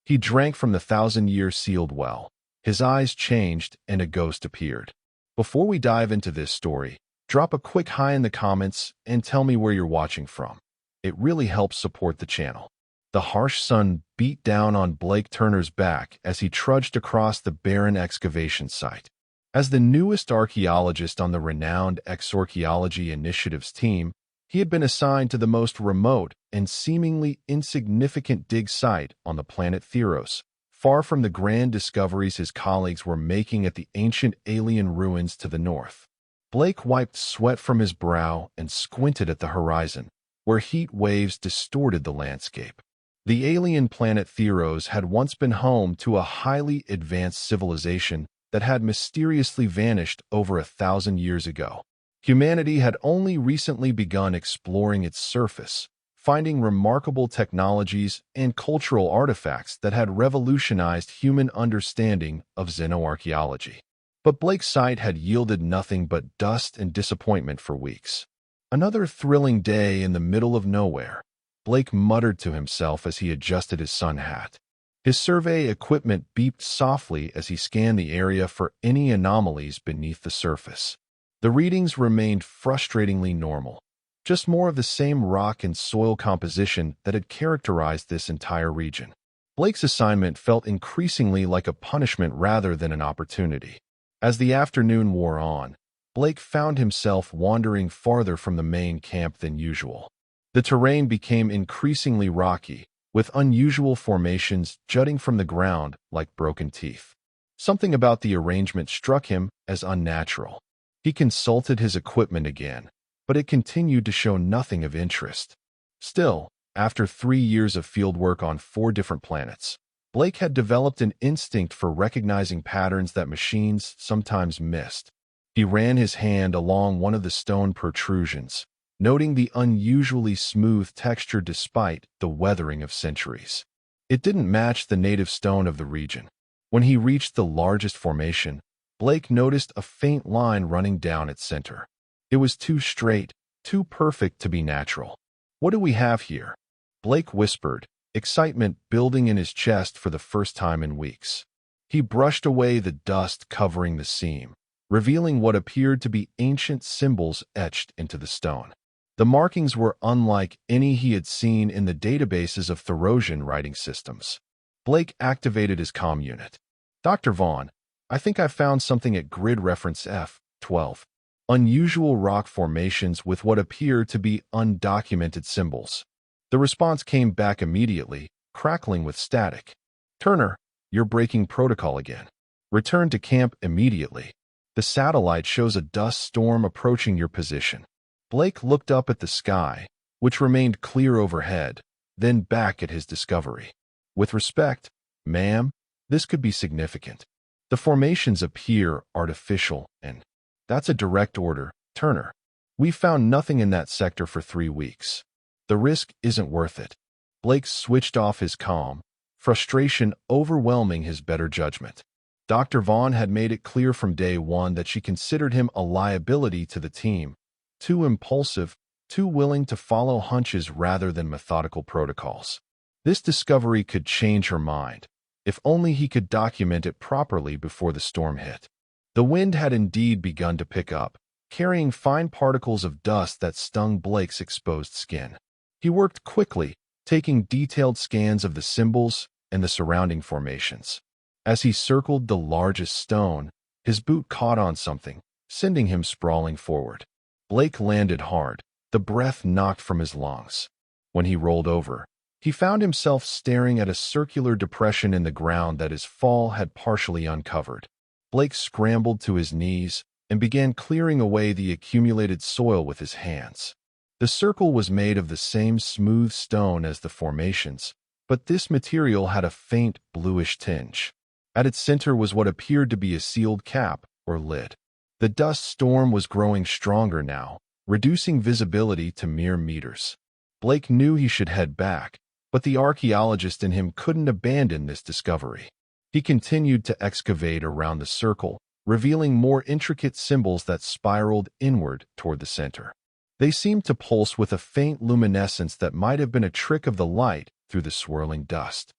He drank from the 1,000-year sealed well. His eyes changed and a ghost appeared. Before we dive into this story, drop a quick hi in the comments and tell me where you're watching from. It really helps support the channel. The harsh sun beat down on Blake Turner's back as he trudged across the barren excavation site. As the newest archaeologist on the renowned Exarchaeology Initiative's team, he had been assigned to the most remote and seemingly insignificant dig site on the planet Theros, far from the grand discoveries his colleagues were making at the ancient alien ruins to the north. Blake wiped sweat from his brow and squinted at the horizon, where heat waves distorted the landscape. The alien planet Theros had once been home to a highly advanced civilization that had mysteriously vanished over 1,000 years ago. Humanity had only recently begun exploring its surface, finding remarkable technologies and cultural artifacts that had revolutionized human understanding of xenoarchaeology. But Blake's site had yielded nothing but dust and disappointment for weeks. Another thrilling day in the middle of nowhere, Blake muttered to himself as he adjusted his sun hat. His survey equipment beeped softly as he scanned the area for any anomalies beneath the surface. The readings remained frustratingly normal, just more of the same rock and soil composition that had characterized this entire region. Blake's assignment felt increasingly like a punishment rather than an opportunity. As the afternoon wore on, Blake found himself wandering farther from the main camp than usual. The terrain became increasingly rocky, with unusual formations jutting from the ground like broken teeth. Something about the arrangement struck him as unnatural. He consulted his equipment again, but it continued to show nothing of interest. Still, after 3 years of fieldwork on 4 different planets, Blake had developed an instinct for recognizing patterns that machines sometimes missed. He ran his hand along one of the stone protrusions, noting the unusually smooth texture despite the weathering of centuries. It didn't match the native stone of the region. When he reached the largest formation, Blake noticed a faint line running down its center. It was too straight, too perfect to be natural. "What do we have here?" Blake whispered, excitement building in his chest for the first time in weeks. He brushed away the dust covering the seam, revealing what appeared to be ancient symbols etched into the stone. The markings were unlike any he had seen in the databases of Therosian writing systems. Blake activated his comm unit. "Dr. Vaughn, I think I found something at grid reference F12. Unusual rock formations with what appear to be undocumented symbols." The response came back immediately, crackling with static. "Turner, you're breaking protocol again. Return to camp immediately. The satellite shows a dust storm approaching your position." Blake looked up at the sky, which remained clear overhead, then back at his discovery. "With respect, ma'am, this could be significant. The formations appear artificial, and that's a direct order, Turner. We've found nothing in that sector for 3 weeks. The risk isn't worth it." Blake switched off his comm, frustration overwhelming his better judgment. Dr. Vaughn had made it clear from day one that she considered him a liability to the team, too impulsive, too willing to follow hunches rather than methodical protocols. This discovery could change her mind, if only he could document it properly before the storm hit. The wind had indeed begun to pick up, carrying fine particles of dust that stung Blake's exposed skin. He worked quickly, taking detailed scans of the symbols and the surrounding formations. As he circled the largest stone, his boot caught on something, sending him sprawling forward. Blake landed hard, the breath knocked from his lungs. When he rolled over, he found himself staring at a circular depression in the ground that his fall had partially uncovered. Blake scrambled to his knees and began clearing away the accumulated soil with his hands. The circle was made of the same smooth stone as the formations, but this material had a faint bluish tinge. At its center was what appeared to be a sealed cap or lid. The dust storm was growing stronger now, reducing visibility to mere meters. Blake knew he should head back, but the archaeologist in him couldn't abandon this discovery. He continued to excavate around the circle, revealing more intricate symbols that spiraled inward toward the center. They seemed to pulse with a faint luminescence that might have been a trick of the light through the swirling dust.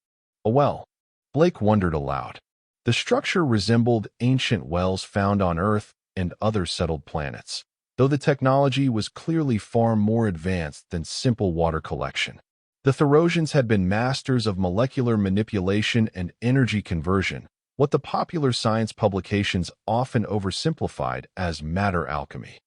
"Oh well, Blake wondered aloud. The structure resembled ancient wells found on Earth and other settled planets, though the technology was clearly far more advanced than simple water collection. The Therosians had been masters of molecular manipulation and energy conversion, what the popular science publications often oversimplified as matter alchemy.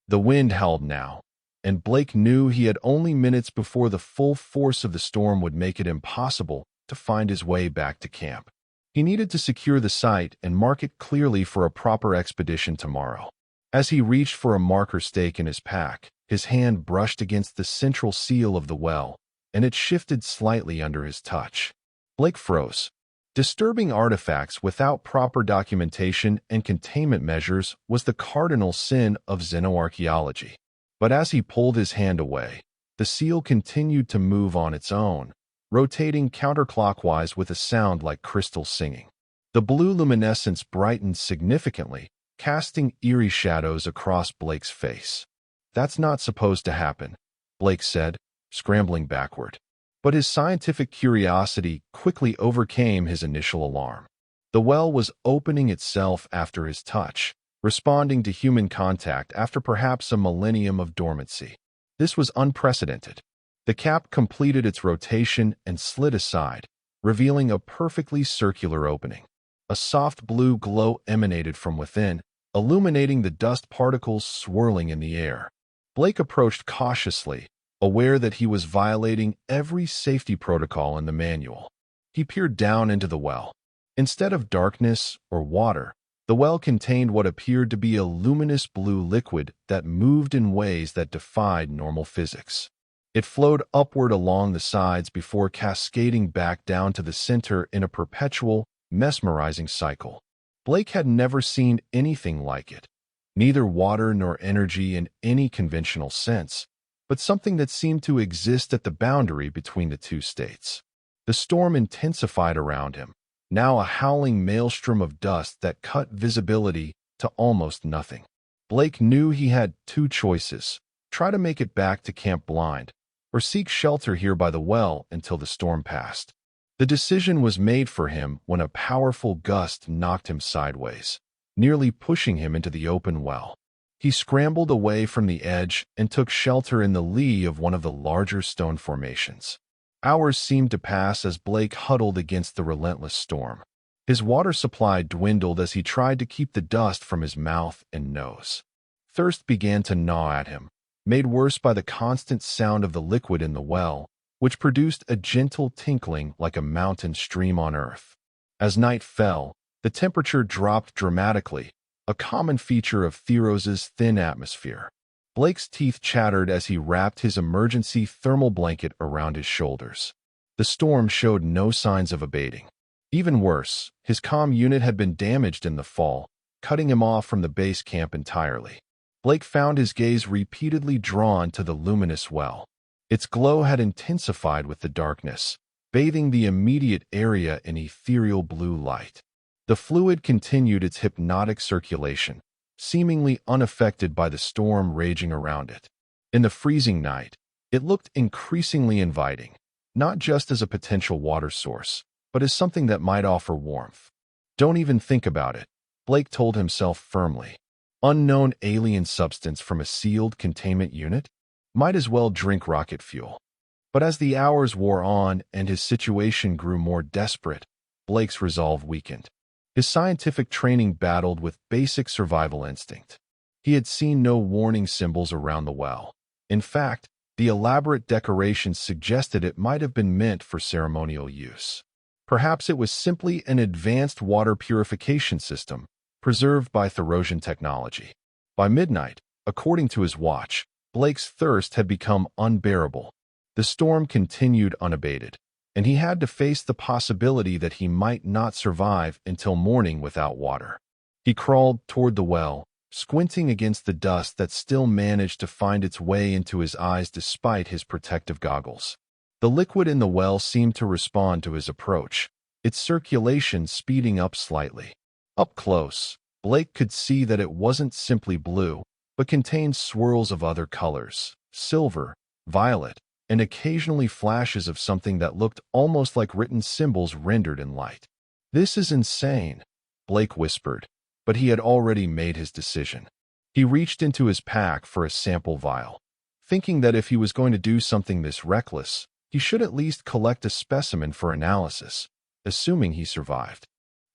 The wind howled now, and Blake knew he had only minutes before the full force of the storm would make it impossible to find his way back to camp. He needed to secure the site and mark it clearly for a proper expedition tomorrow. As he reached for a marker stake in his pack, his hand brushed against the central seal of the well, and it shifted slightly under his touch. Blake froze. Disturbing artifacts without proper documentation and containment measures was the cardinal sin of xenoarchaeology. But as he pulled his hand away, the seal continued to move on its own, rotating counterclockwise with a sound like crystals singing. The blue luminescence brightened significantly, casting eerie shadows across Blake's face. "That's not supposed to happen," Blake said, scrambling backward. But his scientific curiosity quickly overcame his initial alarm. The well was opening itself after his touch, responding to human contact after perhaps a millennium of dormancy. This was unprecedented. The cap completed its rotation and slid aside, revealing a perfectly circular opening. A soft blue glow emanated from within, illuminating the dust particles swirling in the air. Blake approached cautiously, aware that he was violating every safety protocol in the manual. He peered down into the well. Instead of darkness or water, the well contained what appeared to be a luminous blue liquid that moved in ways that defied normal physics. It flowed upward along the sides before cascading back down to the center in a perpetual, mesmerizing cycle. Blake had never seen anything like it, neither water nor energy in any conventional sense, but something that seemed to exist at the boundary between the two states. The storm intensified around him, now a howling maelstrom of dust that cut visibility to almost nothing. Blake knew he had two choices: try to make it back to Camp Blind, or seek shelter here by the well until the storm passed. The decision was made for him when a powerful gust knocked him sideways, nearly pushing him into the open well. He scrambled away from the edge and took shelter in the lee of one of the larger stone formations. Hours seemed to pass as Blake huddled against the relentless storm. His water supply dwindled as he tried to keep the dust from his mouth and nose. Thirst began to gnaw at him, made worse by the constant sound of the liquid in the well, which produced a gentle tinkling like a mountain stream on Earth. As night fell, the temperature dropped dramatically, a common feature of Theros's thin atmosphere. Blake's teeth chattered as he wrapped his emergency thermal blanket around his shoulders. The storm showed no signs of abating. Even worse, his comm unit had been damaged in the fall, cutting him off from the base camp entirely. Blake found his gaze repeatedly drawn to the luminous well. Its glow had intensified with the darkness, bathing the immediate area in ethereal blue light. The fluid continued its hypnotic circulation, seemingly unaffected by the storm raging around it. In the freezing night, it looked increasingly inviting, not just as a potential water source, but as something that might offer warmth. "Don't even think about it," Blake told himself firmly. Unknown alien substance from a sealed containment unit? Might as well drink rocket fuel. But as the hours wore on and his situation grew more desperate, Blake's resolve weakened. His scientific training battled with basic survival instinct. He had seen no warning symbols around the well. In fact, the elaborate decorations suggested it might have been meant for ceremonial use. Perhaps it was simply an advanced water purification system, preserved by Therosian technology. By midnight, according to his watch, Blake's thirst had become unbearable. The storm continued unabated, and he had to face the possibility that he might not survive until morning without water. He crawled toward the well, squinting against the dust that still managed to find its way into his eyes despite his protective goggles. The liquid in the well seemed to respond to his approach, its circulation speeding up slightly. Up close, Blake could see that it wasn't simply blue, but contained swirls of other colors: silver, violet, and occasionally flashes of something that looked almost like written symbols rendered in light. "This is insane," Blake whispered, but he had already made his decision. He reached into his pack for a sample vial, thinking that if he was going to do something this reckless, he should at least collect a specimen for analysis, assuming he survived.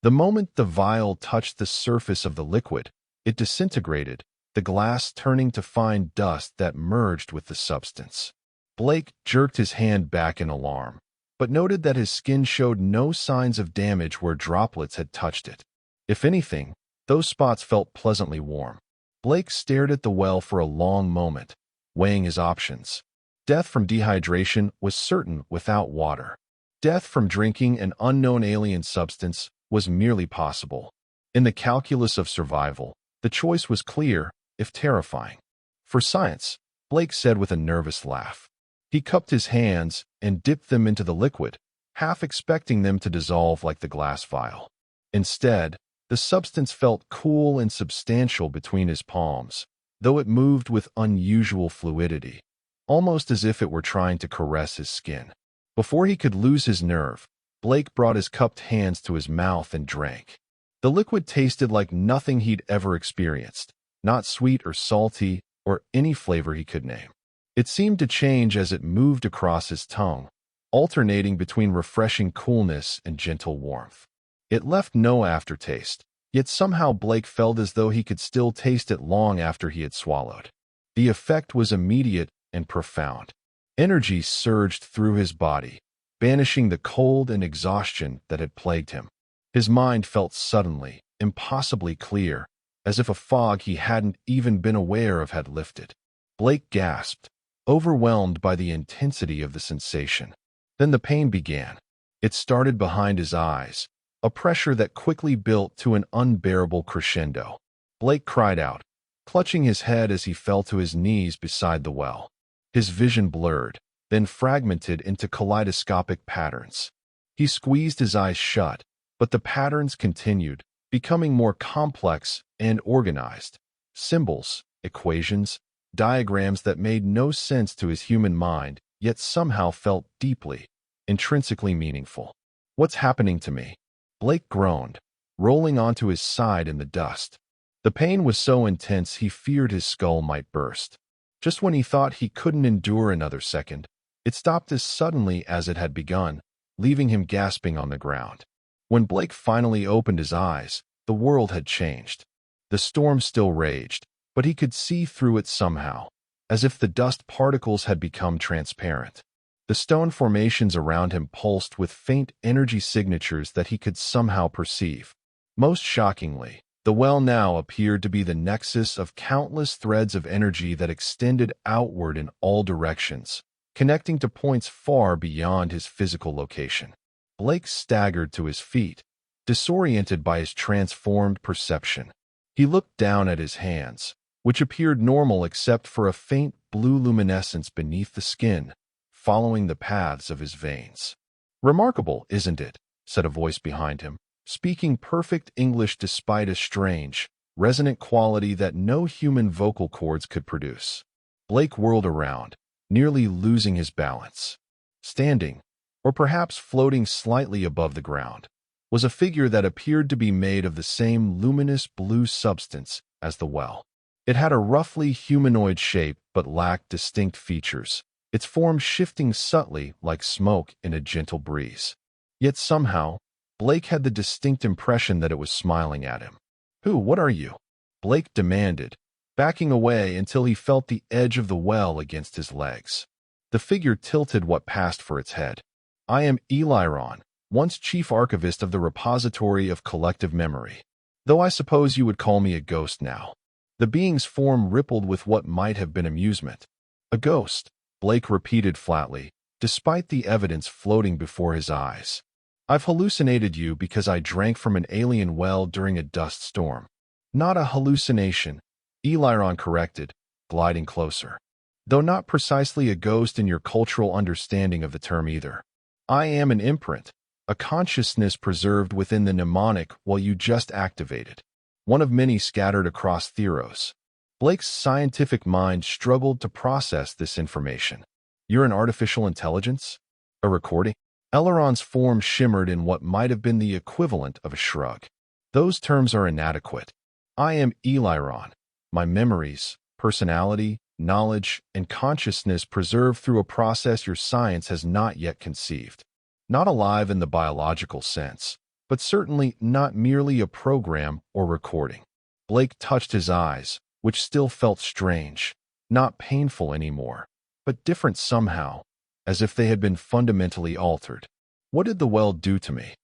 The moment the vial touched the surface of the liquid, it disintegrated, the glass turning to fine dust that merged with the substance. Blake jerked his hand back in alarm, but noted that his skin showed no signs of damage where droplets had touched it. If anything, those spots felt pleasantly warm. Blake stared at the well for a long moment, weighing his options. Death from dehydration was certain without water. Death from drinking an unknown alien substance was merely possible. In the calculus of survival, the choice was clear, if terrifying. For science, Blake said with a nervous laugh. He cupped his hands and dipped them into the liquid, half expecting them to dissolve like the glass vial. Instead, the substance felt cool and substantial between his palms, though it moved with unusual fluidity, almost as if it were trying to caress his skin. Before he could lose his nerve, Blake brought his cupped hands to his mouth and drank. The liquid tasted like nothing he'd ever experienced, not sweet or salty or any flavor he could name. It seemed to change as it moved across his tongue, alternating between refreshing coolness and gentle warmth. It left no aftertaste, yet somehow Blake felt as though he could still taste it long after he had swallowed. The effect was immediate and profound. Energy surged through his body, banishing the cold and exhaustion that had plagued him. His mind felt suddenly, impossibly clear, as if a fog he hadn't even been aware of had lifted. Blake gasped, overwhelmed by the intensity of the sensation. Then the pain began. It started behind his eyes, a pressure that quickly built to an unbearable crescendo. Blake cried out, clutching his head as he fell to his knees beside the well. His vision blurred, then fragmented into kaleidoscopic patterns. He squeezed his eyes shut, but the patterns continued, becoming more complex and organized. Symbols, equations, diagrams that made no sense to his human mind, yet somehow felt deeply, intrinsically meaningful. "What's happening to me?" Blake groaned, rolling onto his side in the dust. The pain was so intense he feared his skull might burst. Just when he thought he couldn't endure another second, it stopped as suddenly as it had begun, leaving him gasping on the ground. When Blake finally opened his eyes, the world had changed. The storm still raged, but he could see through it somehow, as if the dust particles had become transparent. The stone formations around him pulsed with faint energy signatures that he could somehow perceive. Most shockingly, the well now appeared to be the nexus of countless threads of energy that extended outward in all directions, connecting to points far beyond his physical location. Blake staggered to his feet, disoriented by his transformed perception. He looked down at his hands, which appeared normal except for a faint blue luminescence beneath the skin, following the paths of his veins. "Remarkable, isn't it?" said a voice behind him, speaking perfect English despite a strange, resonant quality that no human vocal cords could produce. Blake whirled around, nearly losing his balance. Standing, or perhaps floating slightly above the ground, was a figure that appeared to be made of the same luminous blue substance as the well. It had a roughly humanoid shape but lacked distinct features, its form shifting subtly like smoke in a gentle breeze. Yet somehow, Blake had the distinct impression that it was smiling at him. What are you?" Blake demanded, backing away until he felt the edge of the well against his legs. The figure tilted what passed for its head. "I am Eliron, once chief archivist of the repository of collective memory. Though I suppose you would call me a ghost now." The being's form rippled with what might have been amusement. "A ghost," Blake repeated flatly, despite the evidence floating before his eyes. "I've hallucinated you because I drank from an alien well during a dust storm." "Not a hallucination," Eliron corrected, gliding closer. "Though not precisely a ghost in your cultural understanding of the term either. I am an imprint, a consciousness preserved within the mnemonic while you just activated. One of many scattered across Theros." Blake's scientific mind struggled to process this information. "You're an artificial intelligence? A recording?" Eleron's form shimmered in what might have been the equivalent of a shrug. Those terms are inadequate. I am Eliron. My memories, personality, knowledge, and consciousness preserved through a process your science has not yet conceived. Not alive in the biological sense, but certainly not merely a program or recording. Blake touched his eyes, which still felt strange, not painful anymore, but different somehow, as if they had been fundamentally altered. What did the well do to me?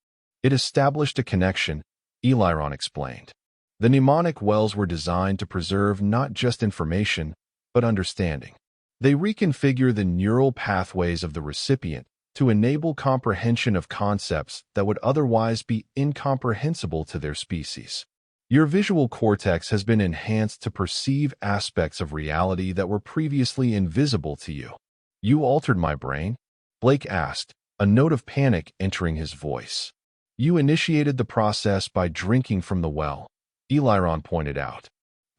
It established a connection, Eliron explained. The mnemonic wells were designed to preserve not just information, but understanding. They reconfigure the neural pathways of the recipient to enable comprehension of concepts that would otherwise be incomprehensible to their species. Your visual cortex has been enhanced to perceive aspects of reality that were previously invisible to you. You altered my brain? Blake asked, a note of panic entering his voice. You initiated the process by drinking from the well, Eliron pointed out.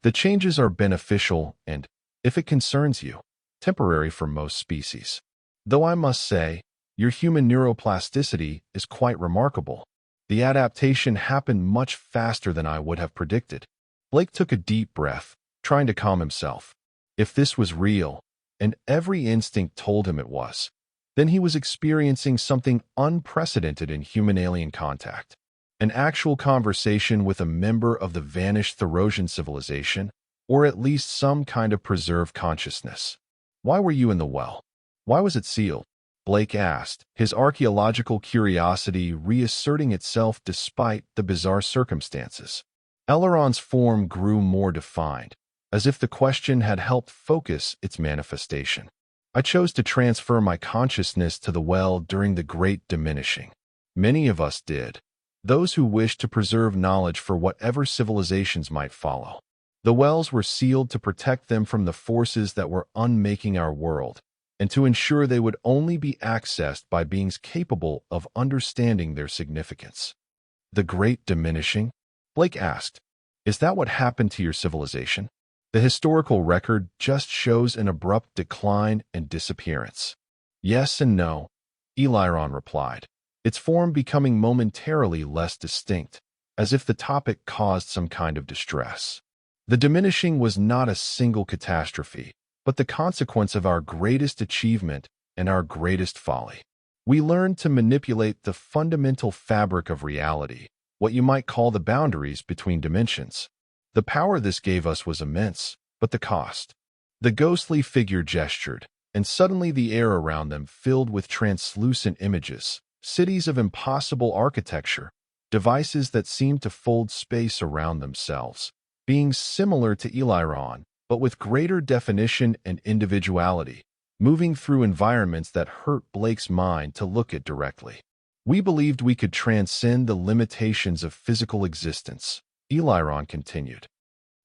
The changes are beneficial and, if it concerns you, temporary for most species. Though I must say, your human neuroplasticity is quite remarkable. The adaptation happened much faster than I would have predicted. Blake took a deep breath, trying to calm himself. If this was real, and every instinct told him it was, then he was experiencing something unprecedented in human-alien contact. An actual conversation with a member of the vanished Therosian civilization, or at least some kind of preserved consciousness. Why were you in the well? Why was it sealed? Blake asked, his archaeological curiosity reasserting itself despite the bizarre circumstances. Eleron's form grew more defined, as if the question had helped focus its manifestation. I chose to transfer my consciousness to the well during the Great Diminishing. Many of us did, those who wished to preserve knowledge for whatever civilizations might follow. The wells were sealed to protect them from the forces that were unmaking our world, and to ensure they would only be accessed by beings capable of understanding their significance. The Great Diminishing? Blake asked, is that what happened to your civilization? The historical record just shows an abrupt decline and disappearance. Yes and no, Eliron replied, its form becoming momentarily less distinct, as if the topic caused some kind of distress. The diminishing was not a single catastrophe, but the consequence of our greatest achievement and our greatest folly. We learned to manipulate the fundamental fabric of reality, what you might call the boundaries between dimensions. The power this gave us was immense, but the cost. The ghostly figure gestured, and suddenly the air around them filled with translucent images, cities of impossible architecture, devices that seemed to fold space around themselves, beings similar to Eliron, but with greater definition and individuality, moving through environments that hurt Blake's mind to look at directly. We believed we could transcend the limitations of physical existence, Eliron continued.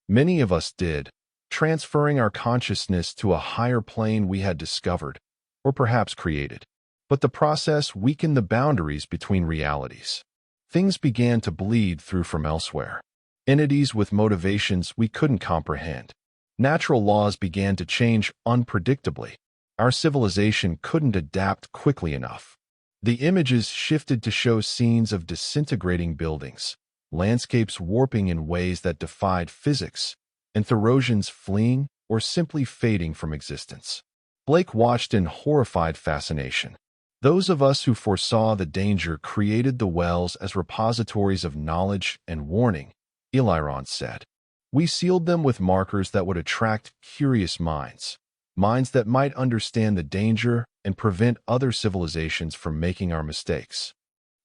Many of us did, transferring our consciousness to a higher plane we had discovered, or perhaps created. But the process weakened the boundaries between realities. Things began to bleed through from elsewhere. Entities with motivations we couldn't comprehend. Natural laws began to change unpredictably. Our civilization couldn't adapt quickly enough. The images shifted to show scenes of disintegrating buildings, landscapes warping in ways that defied physics, and Therosians fleeing or simply fading from existence. Blake watched in horrified fascination. Those of us who foresaw the danger created the wells as repositories of knowledge and warning, Eliron said. We sealed them with markers that would attract curious minds, minds that might understand the danger and prevent other civilizations from making our mistakes.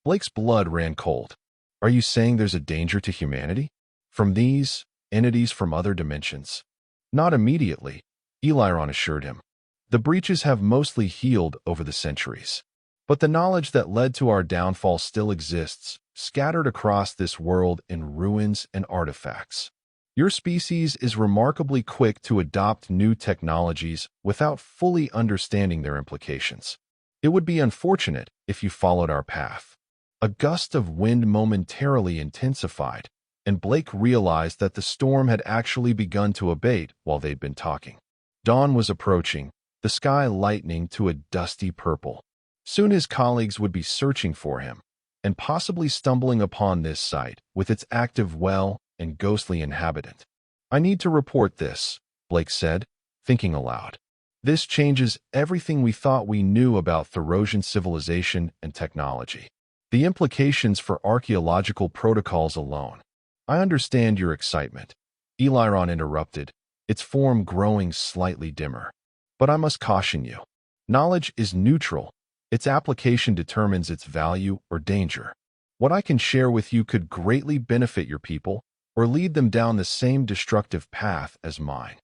Blake's blood ran cold. Are you saying there's a danger to humanity? From these entities from other dimensions? Not immediately, Eliron assured him. The breaches have mostly healed over the centuries. But the knowledge that led to our downfall still exists, scattered across this world in ruins and artifacts. Your species is remarkably quick to adopt new technologies without fully understanding their implications. It would be unfortunate if you followed our path. A gust of wind momentarily intensified, and Blake realized that the storm had actually begun to abate while they'd been talking. Dawn was approaching, the sky lightening to a dusty purple. Soon his colleagues would be searching for him, and possibly stumbling upon this site with its active well and ghostly inhabitant. I need to report this, Blake said, thinking aloud. This changes everything we thought we knew about Therosian civilization and technology. The implications for archaeological protocols alone. I understand your excitement, Eliron interrupted, its form growing slightly dimmer. But I must caution you. Knowledge is neutral. Its application determines its value or danger. What I can share with you could greatly benefit your people or lead them down the same destructive path as mine.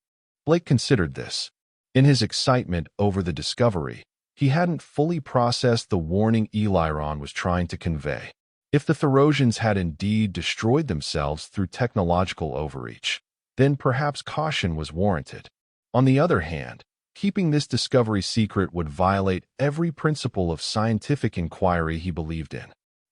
Blake considered this. In his excitement over the discovery, he hadn't fully processed the warning Eliron was trying to convey. If the Therosians had indeed destroyed themselves through technological overreach, then perhaps caution was warranted. On the other hand, keeping this discovery secret would violate every principle of scientific inquiry he believed in.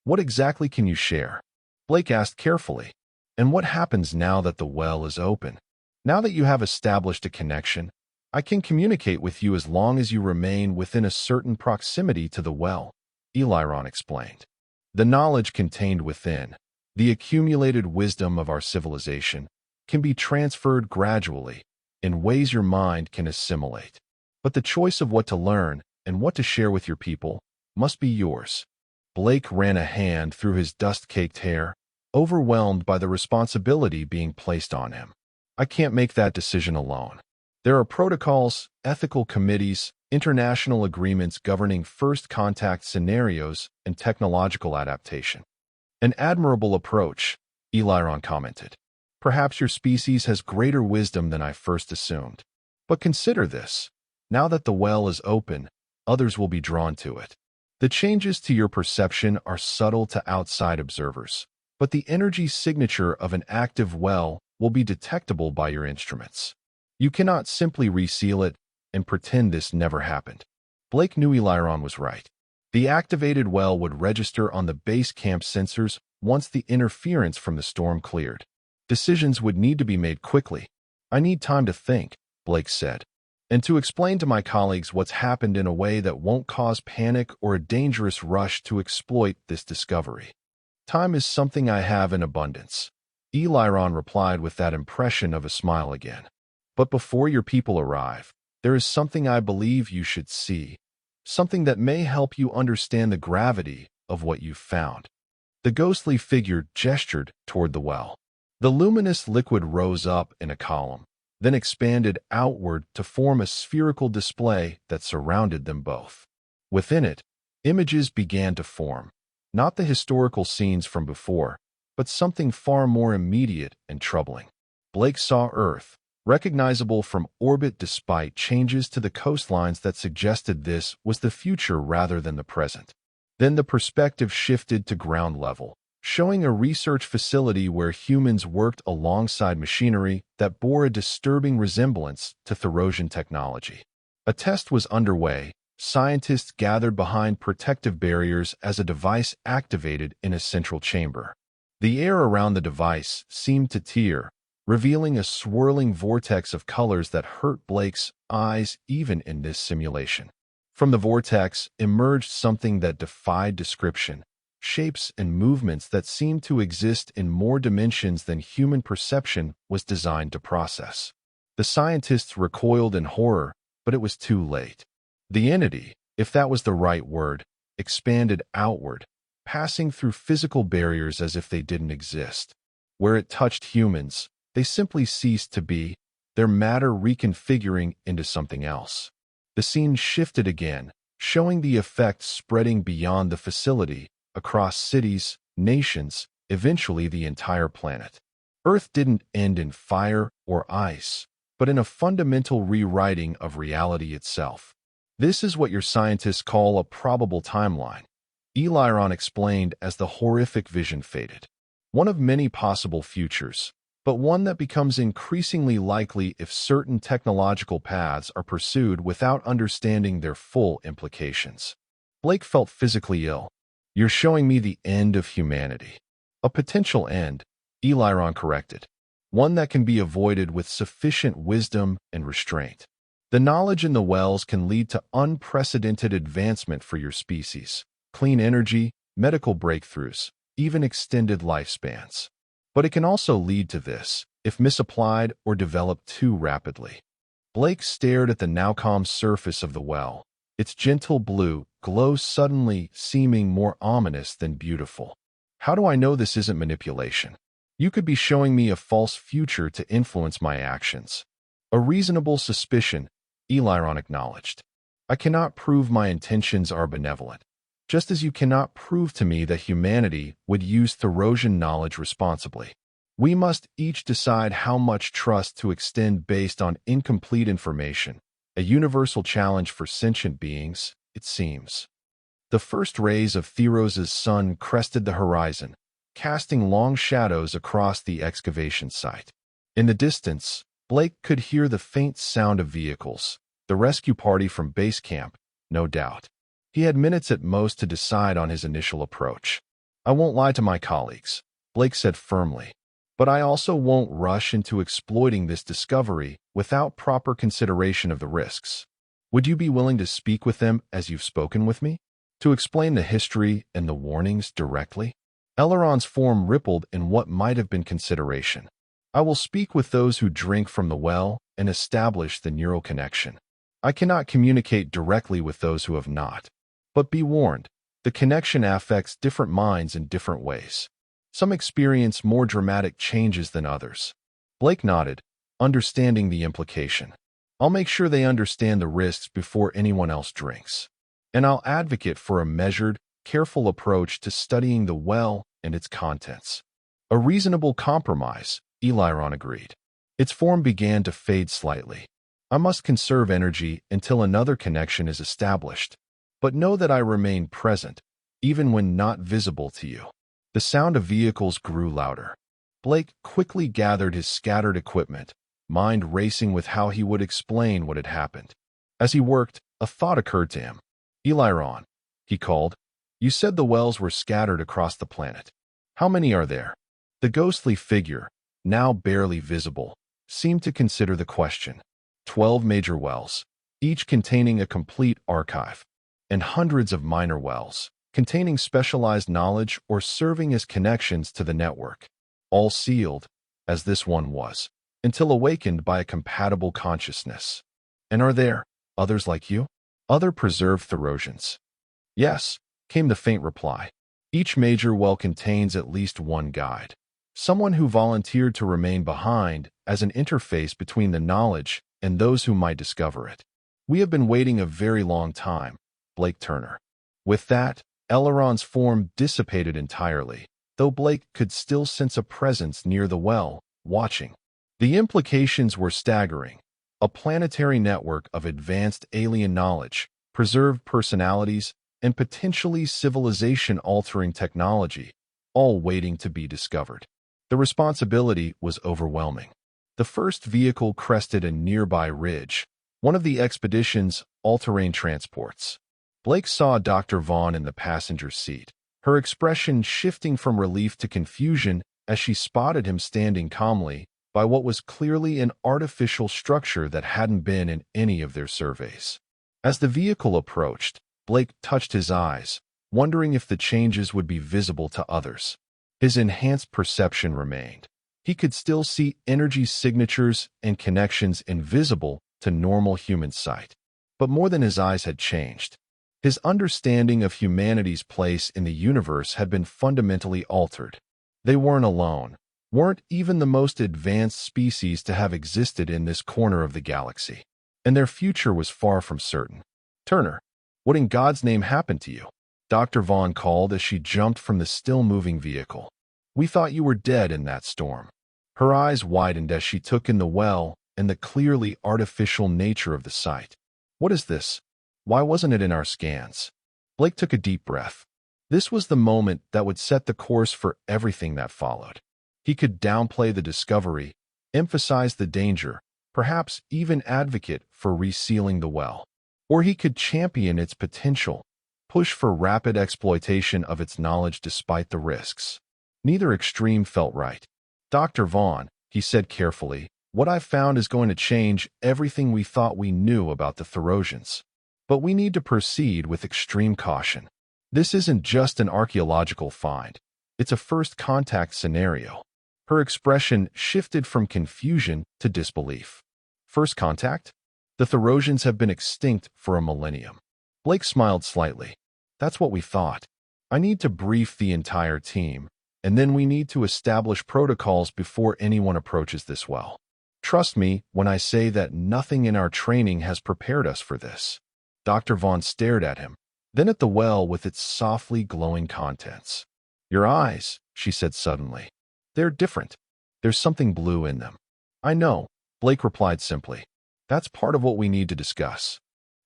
What exactly can you share? Blake asked carefully. And what happens now that the well is open? Now that you have established a connection, I can communicate with you as long as you remain within a certain proximity to the well, Eliron explained. The knowledge contained within, the accumulated wisdom of our civilization, can be transferred gradually, in ways your mind can assimilate. But the choice of what to learn and what to share with your people must be yours. Blake ran a hand through his dust-caked hair, overwhelmed by the responsibility being placed on him. I can't make that decision alone. There are protocols, ethical committees, international agreements governing first contact scenarios and technological adaptation. An admirable approach, Eliron commented. Perhaps your species has greater wisdom than I first assumed. But consider this. Now that the well is open, others will be drawn to it. The changes to your perception are subtle to outside observers, but the energy signature of an active well will be detectable by your instruments. You cannot simply reseal it and pretend this never happened. Blake knew Eliron was right. The activated well would register on the base camp sensors once the interference from the storm cleared. Decisions would need to be made quickly. I need time to think, Blake said, and to explain to my colleagues what's happened in a way that won't cause panic or a dangerous rush to exploit this discovery. Time is something I have in abundance. Eliron replied with that impression of a smile again. But before your people arrive, there is something I believe you should see, something that may help you understand the gravity of what you've found. The ghostly figure gestured toward the well. The luminous liquid rose up in a column, then expanded outward to form a spherical display that surrounded them both. Within it, images began to form, not the historical scenes from before, but something far more immediate and troubling. Blake saw Earth, recognizable from orbit despite changes to the coastlines that suggested this was the future rather than the present. Then the perspective shifted to ground level, showing a research facility where humans worked alongside machinery that bore a disturbing resemblance to Therosian technology. A test was underway. Scientists gathered behind protective barriers as a device activated in a central chamber. The air around the device seemed to tear, revealing a swirling vortex of colors that hurt Blake's eyes even in this simulation. From the vortex emerged something that defied description, shapes and movements that seemed to exist in more dimensions than human perception was designed to process. The scientists recoiled in horror, but it was too late. The entity, if that was the right word, expanded outward, passing through physical barriers as if they didn't exist. Where it touched humans, they simply ceased to be, their matter reconfiguring into something else. The scene shifted again, showing the effect spreading beyond the facility, across cities, nations, eventually the entire planet. Earth didn't end in fire or ice, but in a fundamental rewriting of reality itself. This is what your scientists call a probable timeline, Eliron explained as the horrific vision faded. One of many possible futures, but one that becomes increasingly likely if certain technological paths are pursued without understanding their full implications. Blake felt physically ill. You're showing me the end of humanity. A potential end, Eliron corrected. One that can be avoided with sufficient wisdom and restraint. The knowledge in the wells can lead to unprecedented advancement for your species, clean energy, medical breakthroughs, even extended lifespans. But it can also lead to this, if misapplied or developed too rapidly. Blake stared at the now calm surface of the well. Its gentle blue glow suddenly seeming more ominous than beautiful. How do I know this isn't manipulation? You could be showing me a false future to influence my actions. A reasonable suspicion, Eliron acknowledged. I cannot prove my intentions are benevolent, just as you cannot prove to me that humanity would use Therosian knowledge responsibly. We must each decide how much trust to extend based on incomplete information, a universal challenge for sentient beings, it seems. The first rays of Theros' sun crested the horizon, casting long shadows across the excavation site. In the distance, Blake could hear the faint sound of vehicles, the rescue party from base camp, no doubt. He had minutes at most to decide on his initial approach. I won't lie to my colleagues, Blake said firmly, but I also won't rush into exploiting this discovery without proper consideration of the risks. Would you be willing to speak with them as you've spoken with me? To explain the history and the warnings directly? Eleron's form rippled in what might have been consideration. I will speak with those who drink from the well and establish the neural connection. I cannot communicate directly with those who have not. But be warned, the connection affects different minds in different ways. Some experience more dramatic changes than others. Blake nodded, understanding the implication. I'll make sure they understand the risks before anyone else drinks. And I'll advocate for a measured, careful approach to studying the well and its contents. A reasonable compromise, Eliron agreed. Its form began to fade slightly. I must conserve energy until another connection is established, but know that I remain present, even when not visible to you. The sound of vehicles grew louder. Blake quickly gathered his scattered equipment, mind racing with how he would explain what had happened. As he worked, a thought occurred to him. Eliron, he called, you said the wells were scattered across the planet. How many are there? The ghostly figure, now barely visible, seemed to consider the question. 12 major wells, each containing a complete archive, and hundreds of minor wells, containing specialized knowledge or serving as connections to the network, all sealed, as this one was, until awakened by a compatible consciousness. And are there others like you? Other preserved Therosians? Yes, came the faint reply. Each major well contains at least one guide, someone who volunteered to remain behind as an interface between the knowledge and those who might discover it. We have been waiting a very long time, Blake Turner. With that, Eleron's form dissipated entirely, though Blake could still sense a presence near the well, watching. The implications were staggering. A planetary network of advanced alien knowledge, preserved personalities, and potentially civilization-altering technology, all waiting to be discovered. The responsibility was overwhelming. The first vehicle crested a nearby ridge, one of the expedition's all-terrain transports. Blake saw Dr. Vaughn in the passenger seat, her expression shifting from relief to confusion as she spotted him standing calmly by what was clearly an artificial structure that hadn't been in any of their surveys. As the vehicle approached, Blake touched his eyes, wondering if the changes would be visible to others. His enhanced perception remained. He could still see energy signatures and connections invisible to normal human sight. But more than his eyes had changed. His understanding of humanity's place in the universe had been fundamentally altered. They weren't alone, weren't even the most advanced species to have existed in this corner of the galaxy. And their future was far from certain. Turner, what in God's name happened to you? Dr. Vaughn called as she jumped from the still-moving vehicle. We thought you were dead in that storm. Her eyes widened as she took in the well and the clearly artificial nature of the site. What is this? Why wasn't it in our scans? Blake took a deep breath. This was the moment that would set the course for everything that followed. He could downplay the discovery, emphasize the danger, perhaps even advocate for resealing the well. Or he could champion its potential, push for rapid exploitation of its knowledge despite the risks. Neither extreme felt right. Dr. Vaughn, he said carefully, What I've found is going to change everything we thought we knew about the Therosians. But we need to proceed with extreme caution. This isn't just an archaeological find. It's a first contact scenario. Her expression shifted from confusion to disbelief. First contact? The Therosians have been extinct for a millennium. Blake smiled slightly. That's what we thought. I need to brief the entire team, and then we need to establish protocols before anyone approaches this well. Trust me when I say that nothing in our training has prepared us for this. Dr. Vaughn stared at him, then at the well with its softly glowing contents. Your eyes, she said suddenly. They're different. There's something blue in them. I know, Blake replied simply. That's part of what we need to discuss.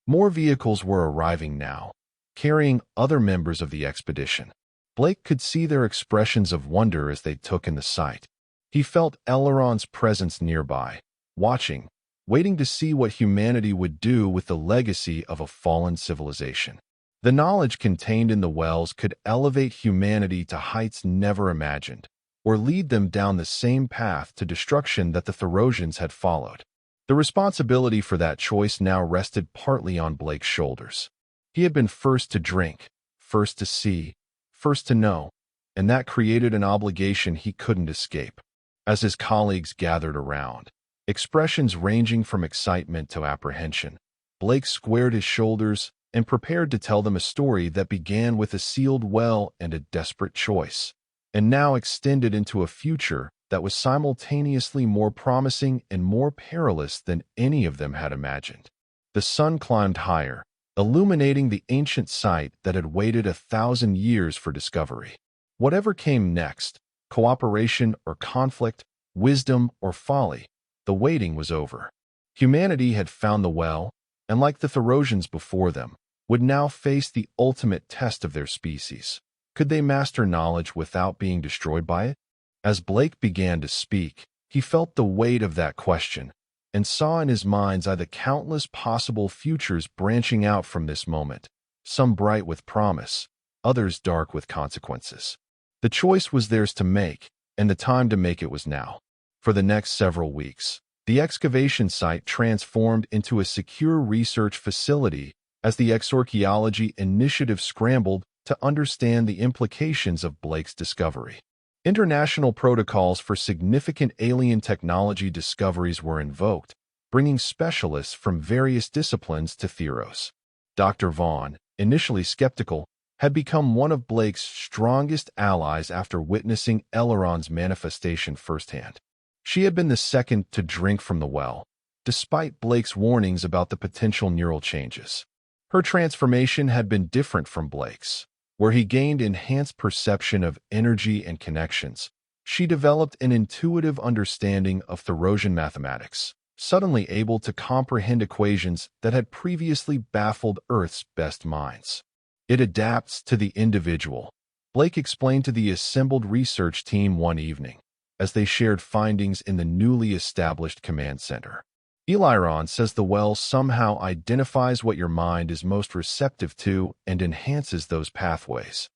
More vehicles were arriving now, carrying other members of the expedition. Blake could see their expressions of wonder as they took in the sight. He felt Elrond's presence nearby, watching, waiting to see what humanity would do with the legacy of a fallen civilization. The knowledge contained in the wells could elevate humanity to heights never imagined, or lead them down the same path to destruction that the Therosians had followed. The responsibility for that choice now rested partly on Blake's shoulders. He had been first to drink, first to see, first to know, and that created an obligation he couldn't escape. As his colleagues gathered around, expressions ranging from excitement to apprehension, Blake squared his shoulders and prepared to tell them a story that began with a sealed well and a desperate choice, and now extended into a future that was simultaneously more promising and more perilous than any of them had imagined. The sun climbed higher, illuminating the ancient site that had waited 1,000 years for discovery. Whatever came next, cooperation or conflict, wisdom or folly, the waiting was over. Humanity had found the well, and like the Therosians before them, would now face the ultimate test of their species. Could they master knowledge without being destroyed by it? As Blake began to speak, he felt the weight of that question, and saw in his mind's eye the countless possible futures branching out from this moment, some bright with promise, others dark with consequences. The choice was theirs to make, and the time to make it was now. For the next several weeks, the excavation site transformed into a secure research facility as the Exarchaeology Initiative scrambled to understand the implications of Blake's discovery. International protocols for significant alien technology discoveries were invoked, bringing specialists from various disciplines to Theros. Dr. Vaughn, initially skeptical, had become one of Blake's strongest allies after witnessing Elrond's manifestation firsthand. She had been the second to drink from the well, despite Blake's warnings about the potential neural changes. Her transformation had been different from Blake's, where he gained enhanced perception of energy and connections. She developed an intuitive understanding of Therosian mathematics, suddenly able to comprehend equations that had previously baffled Earth's best minds. It adapts to the individual, Blake explained to the assembled research team one evening, as they shared findings in the newly established command center. Eliron says the well somehow identifies what your mind is most receptive to and enhances those pathways.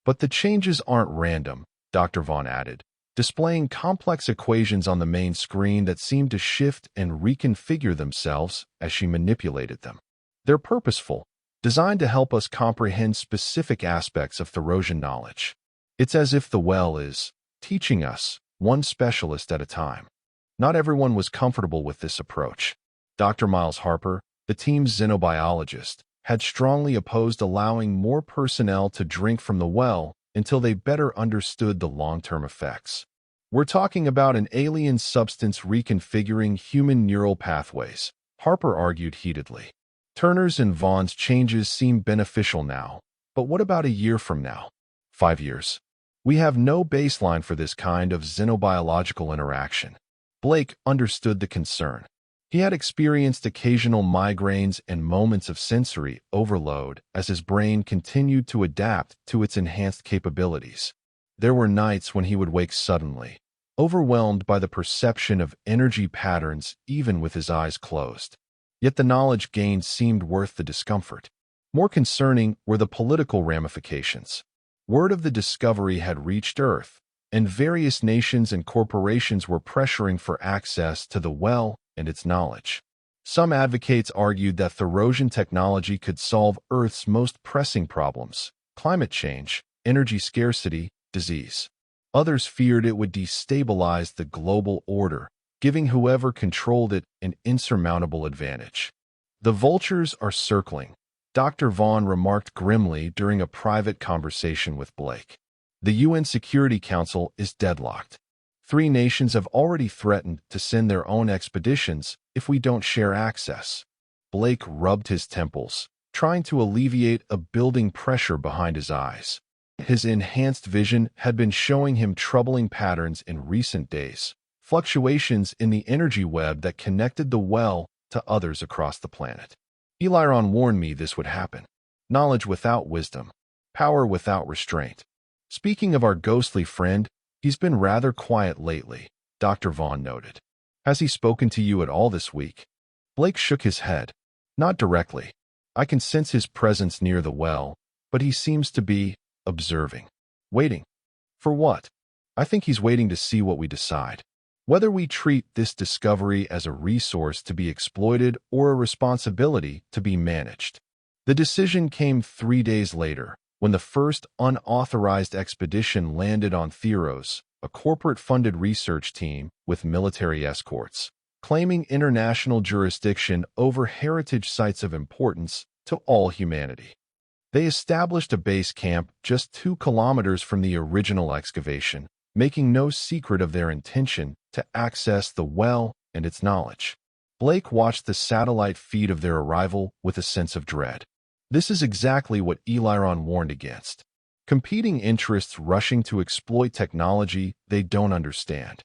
But the changes aren't random, Dr. Vaughn added, displaying complex equations on the main screen that seemed to shift and reconfigure themselves as she manipulated them. They're purposeful, designed to help us comprehend specific aspects of Therosian knowledge. It's as if the well is teaching us, one specialist at a time. Not everyone was comfortable with this approach. Dr. Miles Harper, the team's xenobiologist, had strongly opposed allowing more personnel to drink from the well until they better understood the long-term effects. We're talking about an alien substance reconfiguring human neural pathways, Harper argued heatedly. Turner's and Vaughn's changes seem beneficial now, but what about a year from now? 5 years? We have no baseline for this kind of xenobiological interaction. Blake understood the concern. He had experienced occasional migraines and moments of sensory overload as his brain continued to adapt to its enhanced capabilities. There were nights when he would wake suddenly, overwhelmed by the perception of energy patterns even with his eyes closed. Yet the knowledge gained seemed worth the discomfort. More concerning were the political ramifications. Word of the discovery had reached Earth, and various nations and corporations were pressuring for access to the well and its knowledge. Some advocates argued that Therosian technology could solve Earth's most pressing problems: climate change, energy scarcity, disease. Others feared it would destabilize the global order, giving whoever controlled it an insurmountable advantage. "The vultures are circling," Dr. Vaughn remarked grimly during a private conversation with Blake. "The UN Security Council is deadlocked. 3 nations have already threatened to send their own expeditions if we don't share access." Blake rubbed his temples, trying to alleviate a building pressure behind his eyes. His enhanced vision had been showing him troubling patterns in recent days, fluctuations in the energy web that connected the well to others across the planet. Eliron warned me this would happen. Knowledge without wisdom, power without restraint. "Speaking of our ghostly friend, he's been rather quiet lately," Dr. Vaughn noted. "Has he spoken to you at all this week?" Blake shook his head. "Not directly. I can sense his presence near the well, but he seems to be observing." "Waiting? For what?" "I think he's waiting to see what we decide. Whether we treat this discovery as a resource to be exploited or a responsibility to be managed." The decision came 3 days later, when the first unauthorized expedition landed on Theros, a corporate-funded research team with military escorts, claiming international jurisdiction over heritage sites of importance to all humanity. They established a base camp just 2 kilometers from the original excavation, making no secret of their intention to access the well and its knowledge. Blake watched the satellite feed of their arrival with a sense of dread. This is exactly what Eliron warned against: competing interests rushing to exploit technology they don't understand.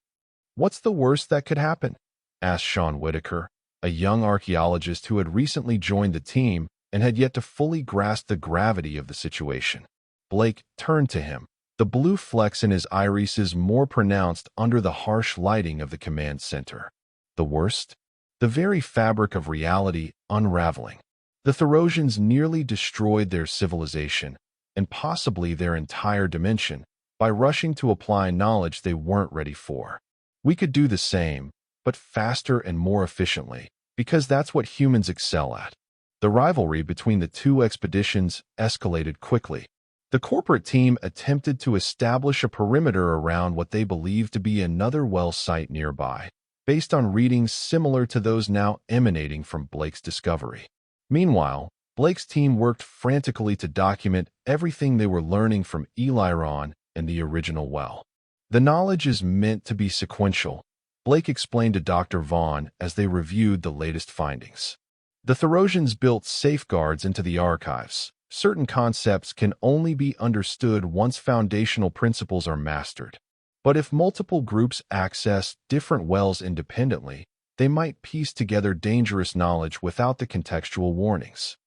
"What's the worst that could happen?" asked Sean Whitaker, a young archaeologist who had recently joined the team and had yet to fully grasp the gravity of the situation. Blake turned to him, the blue flecks in his irises more pronounced under the harsh lighting of the command center. "The worst? The very fabric of reality unraveling. The Therosians nearly destroyed their civilization, and possibly their entire dimension, by rushing to apply knowledge they weren't ready for. We could do the same, but faster and more efficiently, because that's what humans excel at." The rivalry between the 2 expeditions escalated quickly. The corporate team attempted to establish a perimeter around what they believed to be another well site nearby, based on readings similar to those now emanating from Blake's discovery. Meanwhile, Blake's team worked frantically to document everything they were learning from Eliron and the original well. "The knowledge is meant to be sequential," Blake explained to Dr. Vaughn as they reviewed the latest findings. "The Therosians built safeguards into the archives. Certain concepts can only be understood once foundational principles are mastered. But if multiple groups access different wells independently, they might piece together dangerous knowledge without the contextual warnings."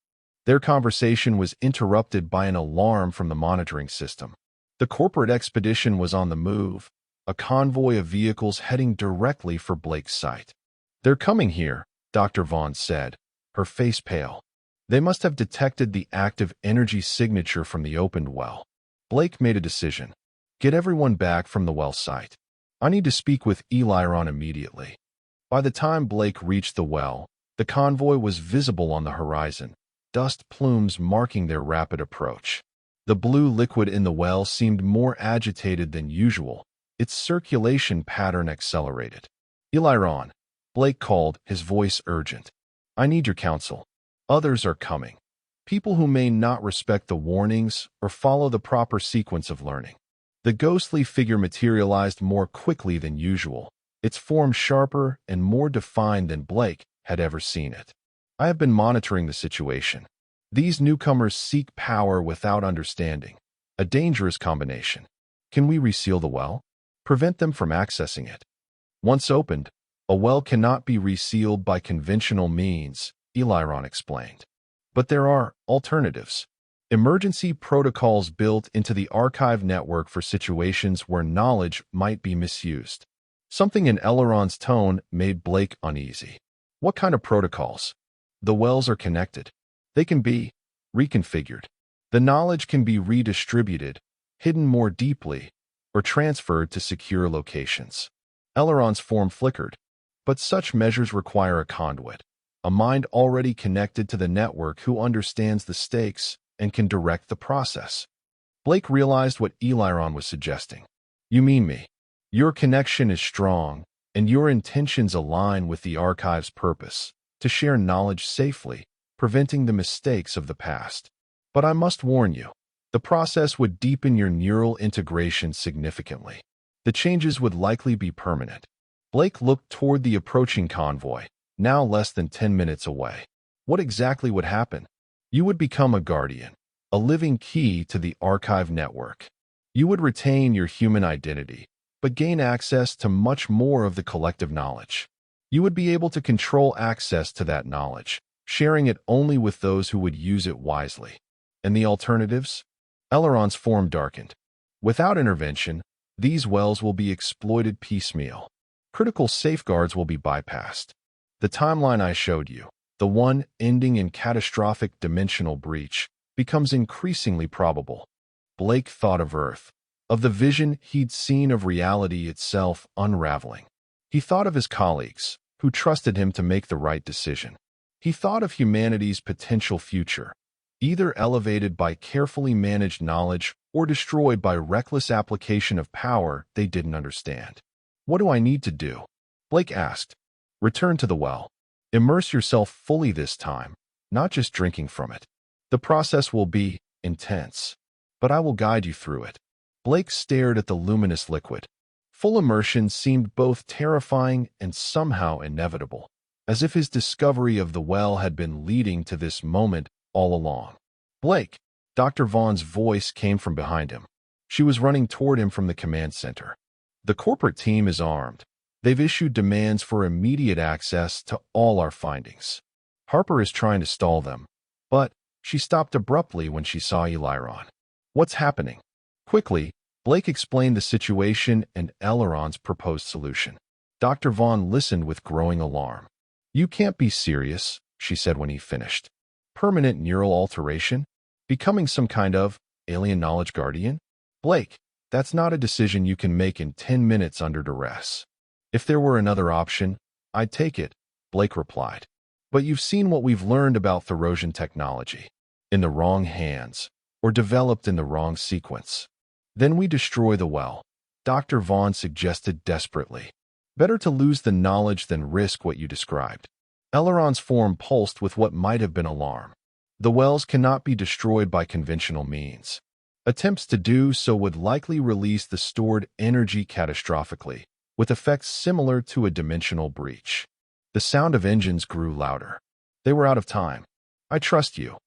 Their conversation was interrupted by an alarm from the monitoring system. The corporate expedition was on the move, a convoy of vehicles heading directly for Blake's site. "They're coming here," Dr. Vaughn said, her face pale. "They must have detected the active energy signature from the opened well." Blake made a decision. "Get everyone back from the well site. I need to speak with Eliron immediately." By the time Blake reached the well, the convoy was visible on the horizon, dust plumes marking their rapid approach. The blue liquid in the well seemed more agitated than usual, its circulation pattern accelerated. "Eliron," Blake called, his voice urgent. "I need your counsel. Others are coming. People who may not respect the warnings or follow the proper sequence of learning." The ghostly figure materialized more quickly than usual, its form sharper and more defined than Blake had ever seen it. "I have been monitoring the situation. These newcomers seek power without understanding, a dangerous combination. Can we reseal the well? Prevent them from accessing it?" "Once opened, a well cannot be resealed by conventional means," Eliron explained. "But there are alternatives. Emergency protocols built into the archive network for situations where knowledge might be misused." Something in Eliron's tone made Blake uneasy. "What kind of protocols?" "The wells are connected. They can be reconfigured. The knowledge can be redistributed, hidden more deeply, or transferred to secure locations. Eleron's form flickered, but such measures require a conduit, a mind already connected to the network who understands the stakes and can direct the process. Blake realized what Eliron was suggesting. You mean me? Your connection is strong, and your intentions align with the archive's purpose, to share knowledge safely, preventing the mistakes of the past. But I must warn you, the process would deepen your neural integration significantly. The changes would likely be permanent. Blake looked toward the approaching convoy, now less than 10 minutes away. What exactly would happen? You would become a guardian, a living key to the archive network. You would retain your human identity, but gain access to much more of the collective knowledge. You would be able to control access to that knowledge, sharing it only with those who would use it wisely. And the alternatives? Eleron's form darkened. Without intervention, these wells will be exploited piecemeal. Critical safeguards will be bypassed. The timeline I showed you, the one ending in catastrophic dimensional breach, becomes increasingly probable. Blake thought of Earth, of the vision he'd seen of reality itself unraveling. He thought of his colleagues, who trusted him to make the right decision. He thought of humanity's potential future, either elevated by carefully managed knowledge or destroyed by reckless application of power they didn't understand. What do I need to do? Blake asked. Return to the well. Immerse yourself fully this time, not just drinking from it. The process will be intense, but I will guide you through it. Blake stared at the luminous liquid. Full immersion seemed both terrifying and somehow inevitable, as if his discovery of the well had been leading to this moment all along. Blake! Dr. Vaughn's voice came from behind him. She was running toward him from the command center. The corporate team is armed. They've issued demands for immediate access to all our findings. Harper is trying to stall them, but she stopped abruptly when she saw Eliron. What's happening? Quickly, Blake explained the situation and Eleron's proposed solution. Dr. Vaughn listened with growing alarm. You can't be serious, she said when he finished. Permanent neural alteration? Becoming some kind of alien knowledge guardian? Blake, that's not a decision you can make in 10 minutes under duress. If there were another option, I'd take it, Blake replied. But you've seen what we've learned about Therosian technology. In the wrong hands, or developed in the wrong sequence. Then we destroy the well, Dr. Vaughn suggested desperately. Better to lose the knowledge than risk what you described. Eleron's form pulsed with what might have been alarm. The wells cannot be destroyed by conventional means. Attempts to do so would likely release the stored energy catastrophically, with effects similar to a dimensional breach. The sound of engines grew louder. They were out of time. I trust you,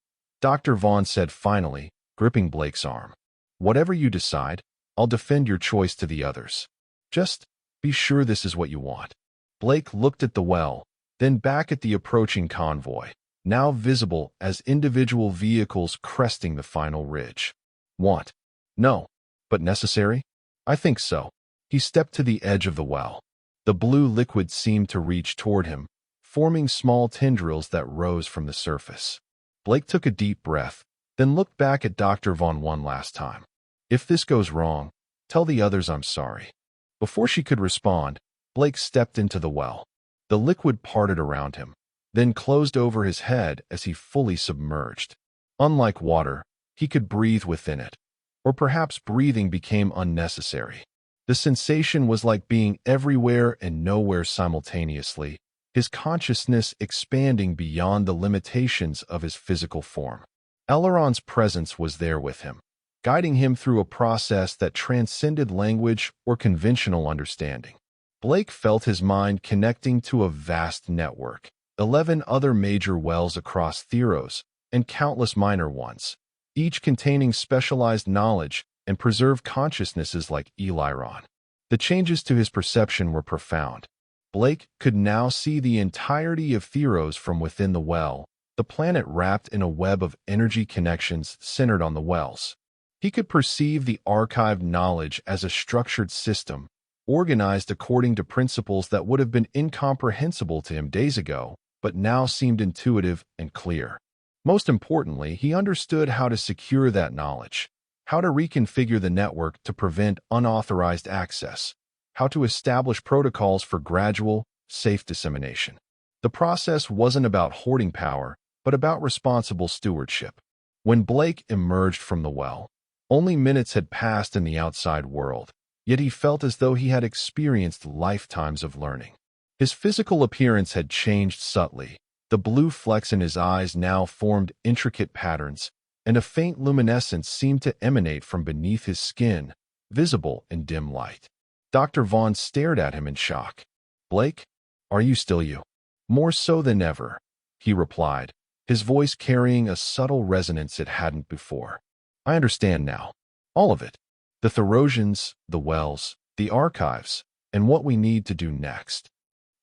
Dr. Vaughn said finally, gripping Blake's arm. Whatever you decide, I'll defend your choice to the others. Just be sure this is what you want. Blake looked at the well, then back at the approaching convoy, now visible as individual vehicles cresting the final ridge. Want? No. But necessary? I think so. He stepped to the edge of the well. The blue liquid seemed to reach toward him, forming small tendrils that rose from the surface. Blake took a deep breath, then looked back at Dr. Vaughn one last time. If this goes wrong, tell the others I'm sorry. Before she could respond, Blake stepped into the well. The liquid parted around him, then closed over his head as he fully submerged. Unlike water, he could breathe within it. Or perhaps breathing became unnecessary. The sensation was like being everywhere and nowhere simultaneously, his consciousness expanding beyond the limitations of his physical form. Eleron's presence was there with him, guiding him through a process that transcended language or conventional understanding. Blake felt his mind connecting to a vast network, 11 other major wells across Theros, and countless minor ones, each containing specialized knowledge and preserved consciousnesses like Eliron. The changes to his perception were profound. Blake could now see the entirety of Theros from within the well, the planet wrapped in a web of energy connections centered on the wells. He could perceive the archived knowledge as a structured system, organized according to principles that would have been incomprehensible to him days ago, but now seemed intuitive and clear. Most importantly, he understood how to secure that knowledge, how to reconfigure the network to prevent unauthorized access, how to establish protocols for gradual, safe dissemination. The process wasn't about hoarding power, but about responsible stewardship. When Blake emerged from the well, only minutes had passed in the outside world, yet he felt as though he had experienced lifetimes of learning. His physical appearance had changed subtly. The blue flecks in his eyes now formed intricate patterns, and a faint luminescence seemed to emanate from beneath his skin, visible in dim light. Dr. Vaughn stared at him in shock. "Blake, are you still you?" "More so than ever," he replied, his voice carrying a subtle resonance it hadn't before. "I understand now. All of it. The Therosians, the wells, the archives, and what we need to do next."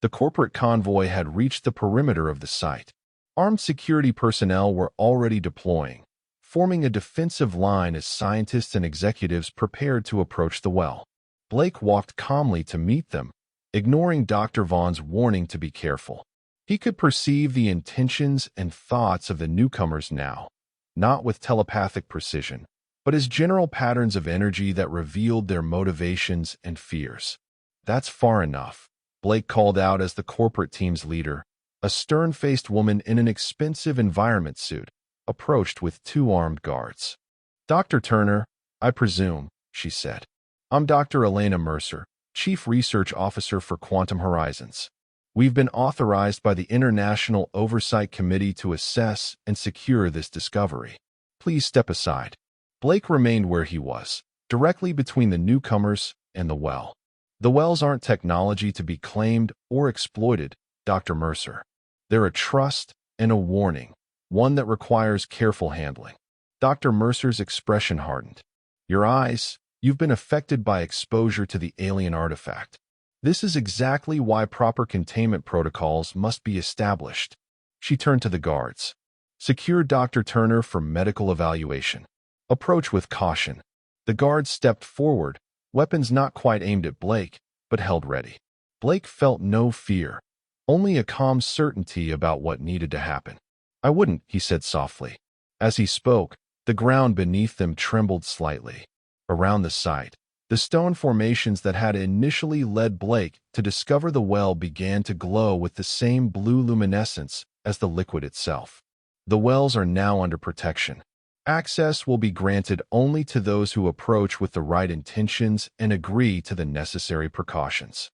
The corporate convoy had reached the perimeter of the site. Armed security personnel were already deploying, forming a defensive line as scientists and executives prepared to approach the well. Blake walked calmly to meet them, ignoring Dr. Vaughn's warning to be careful. He could perceive the intentions and thoughts of the newcomers now, not with telepathic precision, but as general patterns of energy that revealed their motivations and fears. "That's far enough," Blake called out as the corporate team's leader. A stern-faced woman in an expensive environment suit approached with 2 armed guards. "Dr. Turner, I presume," she said. "I'm Dr. Elena Mercer, Chief Research Officer for Quantum Horizons. We've been authorized by the International Oversight Committee to assess and secure this discovery. Please step aside." Blake remained where he was, directly between the newcomers and the well. "The wells aren't technology to be claimed or exploited, Dr. Mercer. They're a trust and a warning, one that requires careful handling." Dr. Mercer's expression hardened. You've been affected by exposure to the alien artifact. This is exactly why proper containment protocols must be established." She turned to the guards. "Secure Dr. Turner for medical evaluation. Approach with caution." The guards stepped forward, weapons not quite aimed at Blake, but held ready. Blake felt no fear, only a calm certainty about what needed to happen. "I wouldn't," he said softly. As he spoke, the ground beneath them trembled slightly. Around the site, the stone formations that had initially led Blake to discover the well began to glow with the same blue luminescence as the liquid itself. "The wells are now under protection. Access will be granted only to those who approach with the right intentions and agree to the necessary precautions."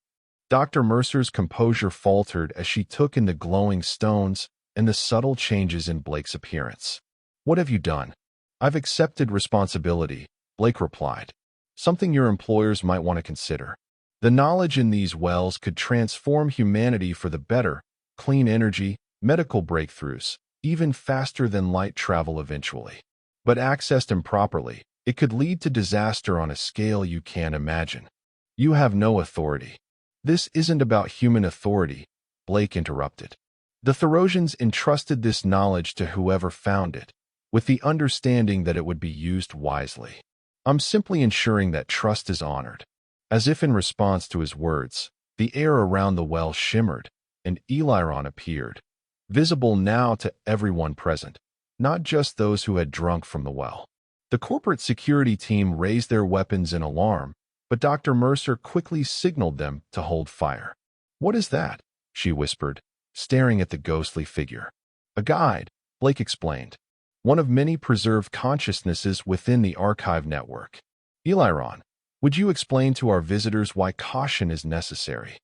Dr. Mercer's composure faltered as she took in the glowing stones and the subtle changes in Blake's appearance. "What have you done?" "I've accepted responsibility," Blake replied. "Something your employers might want to consider. The knowledge in these wells could transform humanity for the better, clean energy, medical breakthroughs, even faster than light travel eventually. But accessed improperly, it could lead to disaster on a scale you can't imagine. You have no authority." "This isn't about human authority," Blake interrupted. "The Therosians entrusted this knowledge to whoever found it, with the understanding that it would be used wisely. I'm simply ensuring that trust is honored." As if in response to his words, the air around the well shimmered, and Eliron appeared, visible now to everyone present, not just those who had drunk from the well. The corporate security team raised their weapons in alarm, but Dr. Mercer quickly signaled them to hold fire. "What is that?" she whispered, staring at the ghostly figure. "A guide," Blake explained. "One of many preserved consciousnesses within the archive network. Eliron, would you explain to our visitors why caution is necessary?"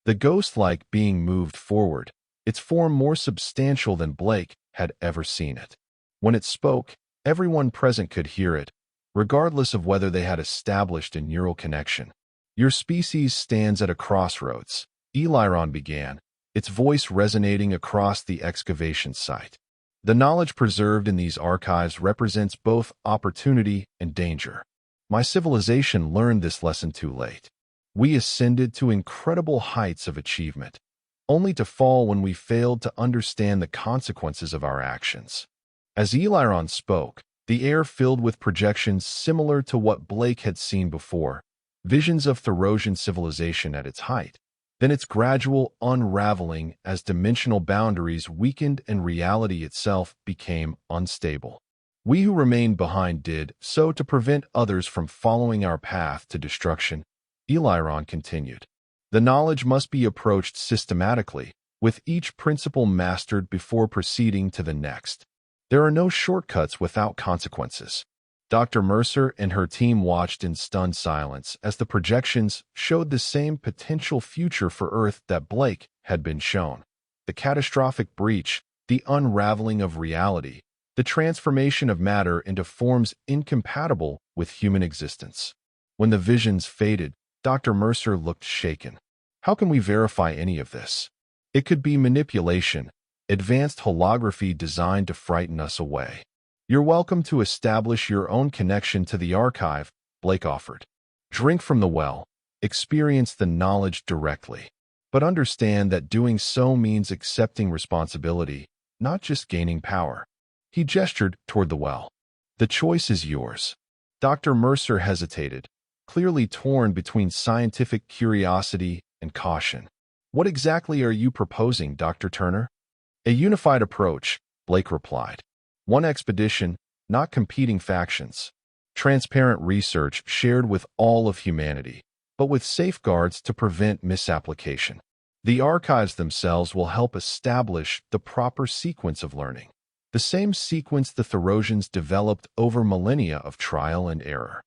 The ghost-like being moved forward, its form more substantial than Blake had ever seen it. When it spoke, everyone present could hear it, regardless of whether they had established a neural connection. "Your species stands at a crossroads," Eliron began, its voice resonating across the excavation site. "The knowledge preserved in these archives represents both opportunity and danger. My civilization learned this lesson too late. We ascended to incredible heights of achievement, only to fall when we failed to understand the consequences of our actions." As Eliron spoke, the air filled with projections similar to what Blake had seen before, visions of Therosian civilization at its height, then its gradual unraveling as dimensional boundaries weakened and reality itself became unstable. We who remained behind did so to prevent others from following our path to destruction, Eliron continued. The knowledge must be approached systematically, with each principle mastered before proceeding to the next. There are no shortcuts without consequences. Dr. Mercer and her team watched in stunned silence as the projections showed the same potential future for Earth that Blake had been shown. The catastrophic breach, the unraveling of reality, the transformation of matter into forms incompatible with human existence. When the visions faded, Dr. Mercer looked shaken. How can we verify any of this? It could be manipulation, advanced holography designed to frighten us away. You're welcome to establish your own connection to the archive, Blake offered. Drink from the well, experience the knowledge directly. But understand that doing so means accepting responsibility, not just gaining power. He gestured toward the well. The choice is yours. Dr. Mercer hesitated, clearly torn between scientific curiosity and caution. What exactly are you proposing, Dr. Turner? A unified approach, Blake replied. One expedition, not competing factions. Transparent research shared with all of humanity, but with safeguards to prevent misapplication. The archives themselves will help establish the proper sequence of learning. The same sequence the Therosians developed over millennia of trial and error.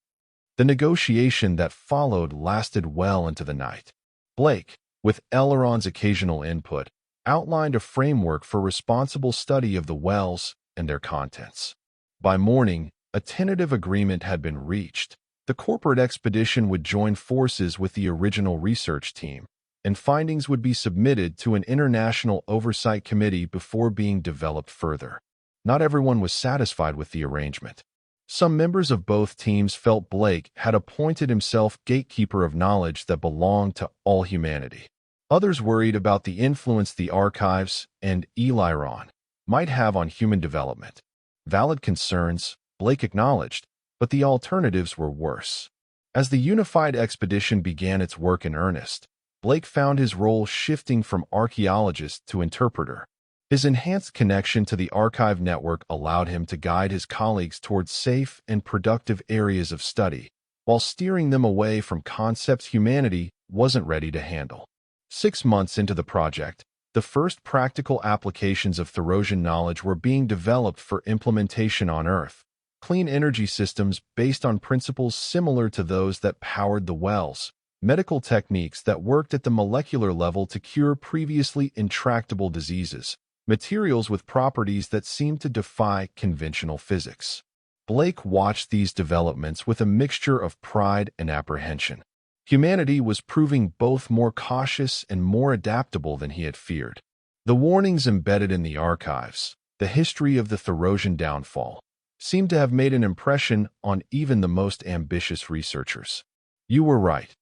The negotiation that followed lasted well into the night. Blake, with Eleron's occasional input, outlined a framework for responsible study of the wells and their contents. By morning, a tentative agreement had been reached. The corporate expedition would join forces with the original research team, and findings would be submitted to an international oversight committee before being developed further. Not everyone was satisfied with the arrangement. Some members of both teams felt Blake had appointed himself gatekeeper of knowledge that belonged to all humanity. Others worried about the influence the archives and Eliron might have on human development. Valid concerns, Blake acknowledged, but the alternatives were worse. As the unified expedition began its work in earnest, Blake found his role shifting from archaeologist to interpreter. His enhanced connection to the archive network allowed him to guide his colleagues towards safe and productive areas of study, while steering them away from concepts humanity wasn't ready to handle. 6 months into the project, the first practical applications of Therosian knowledge were being developed for implementation on Earth. Clean energy systems based on principles similar to those that powered the wells, medical techniques that worked at the molecular level to cure previously intractable diseases, materials with properties that seemed to defy conventional physics. Blake watched these developments with a mixture of pride and apprehension. Humanity was proving both more cautious and more adaptable than he had feared. The warnings embedded in the archives, the history of the Therosian downfall, seemed to have made an impression on even the most ambitious researchers. You were right,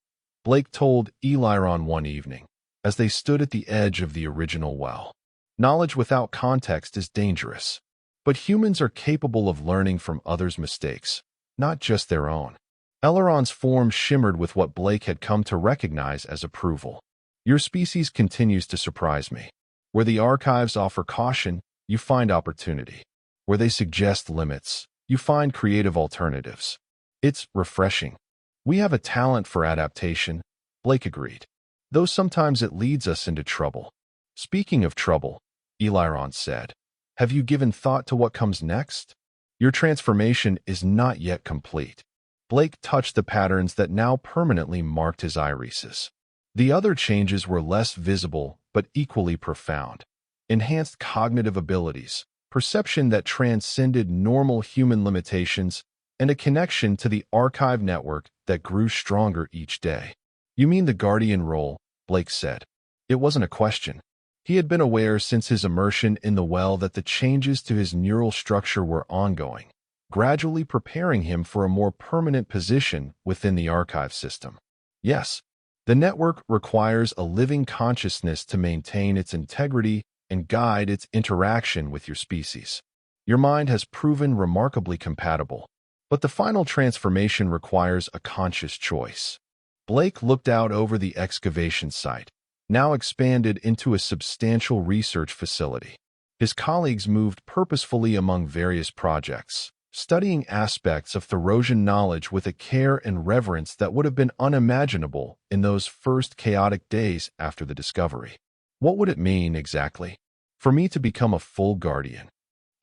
Blake told Eliron one evening, as they stood at the edge of the original well. Knowledge without context is dangerous, but humans are capable of learning from others' mistakes, not just their own. Eleron's form shimmered with what Blake had come to recognize as approval. Your species continues to surprise me. Where the archives offer caution, you find opportunity. Where they suggest limits, you find creative alternatives. It's refreshing. We have a talent for adaptation, Blake agreed, though sometimes it leads us into trouble. Speaking of trouble, Eliron said, have you given thought to what comes next? Your transformation is not yet complete. Blake touched the patterns that now permanently marked his irises. The other changes were less visible but equally profound. Enhanced cognitive abilities, perception that transcended normal human limitations, and a connection to the archive network that grew stronger each day. You mean the guardian role, Blake said. It wasn't a question. He had been aware since his immersion in the well that the changes to his neural structure were ongoing, gradually preparing him for a more permanent position within the archive system. Yes, the network requires a living consciousness to maintain its integrity and guide its interaction with your species. Your mind has proven remarkably compatible, but the final transformation requires a conscious choice. Blake looked out over the excavation site, now expanded into a substantial research facility. His colleagues moved purposefully among various projects, studying aspects of Therosian knowledge with a care and reverence that would have been unimaginable in those first chaotic days after the discovery. What would it mean, exactly, for me to become a full guardian?